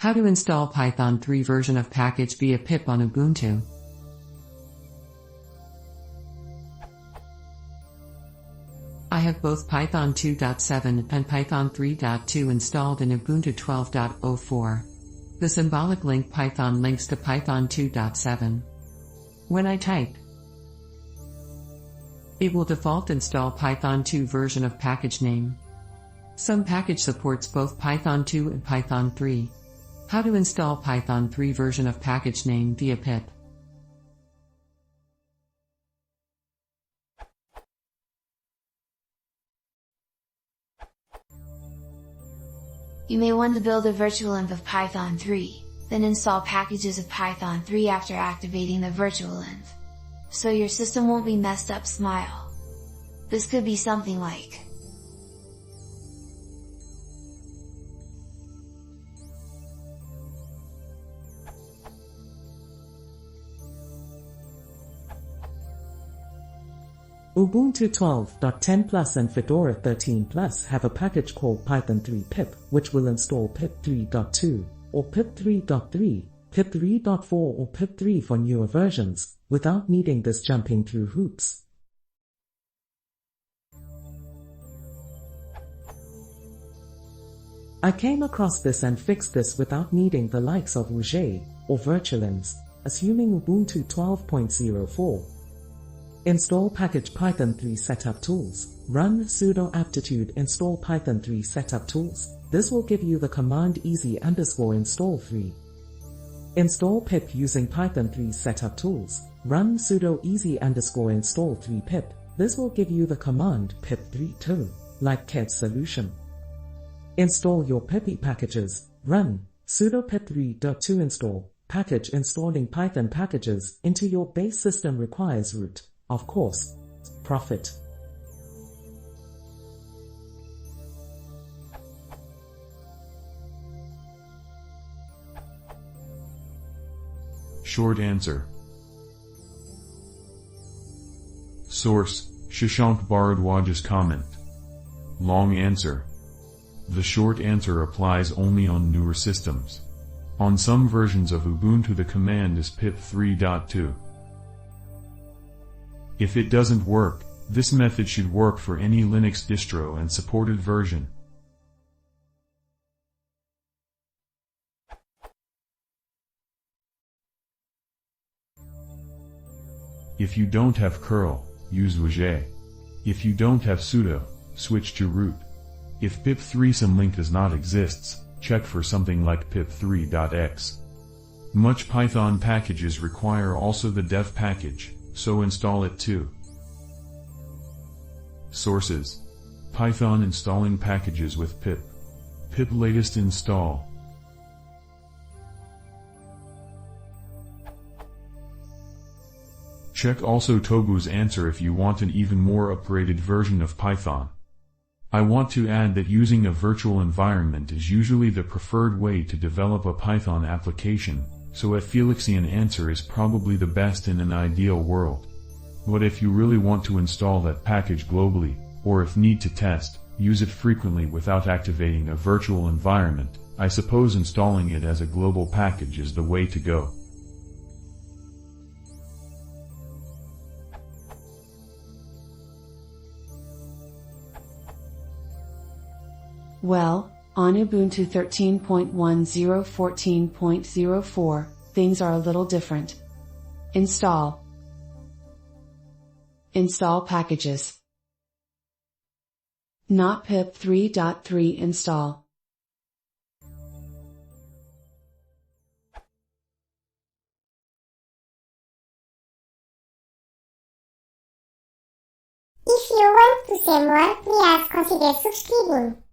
How to install Python 3 version of package via pip on Ubuntu. I have both Python 2.7 and Python 3.2 installed in Ubuntu 12.04. The symbolic link Python links to Python 2.7. When I type, it will default install Python 2 version of package name. Some package supports both Python 2 and Python 3. How to install Python 3 version of package name via pip. You may want to build a virtual env of Python 3, then install packages of Python 3 after activating the virtual env, so your system won't be messed up. Smile. This could be something like Ubuntu 12.10 Plus and Fedora 13 Plus have a package called python3 pip, which will install pip 3.2, or pip 3.3, pip 3.4 or pip 3 for newer versions, without needing this jumping through hoops. I came across this and fixed this without needing the likes of Rouget or virtualenv, assuming Ubuntu 12.04. Install package python3 setup tools. Run sudo aptitude install python3 setup tools. This will give you the command easy_install 3. Install pip using python3 setup tools. Run sudo easy_install 3 pip. This will give you the command pip3 like Ked's solution. Install your pipi packages. Run sudo pip3.2 install. Package installing Python packages into your base system requires root, of course, profit. Short answer. Source: Shashank Bharadwaj's comment. Long answer. The short answer applies only on newer systems. On some versions of Ubuntu the command is pip 3.2. If it doesn't work, this method should work for any Linux distro and supported version. If you don't have curl, use Rouget. If you don't have sudo, switch to root. If pip3 symlink does not exist, check for something like pip3.x. Much Python packages require also the dev package, so install it too. Sources: Python installing packages with pip. Pip latest install. Check also Togu's answer if you want an even more upgraded version of Python. I want to add that using a virtual environment is usually the preferred way to develop a Python application, so a Felixian answer is probably the best in an ideal world. But if you really want to install that package globally, or if need to test, use it frequently without activating a virtual environment, I suppose installing it as a global package is the way to go. Well, on Ubuntu 13.10.14.04, things are a little different. Install packages. Not pip 3.3 install. If you want to see more, please consider subscribing.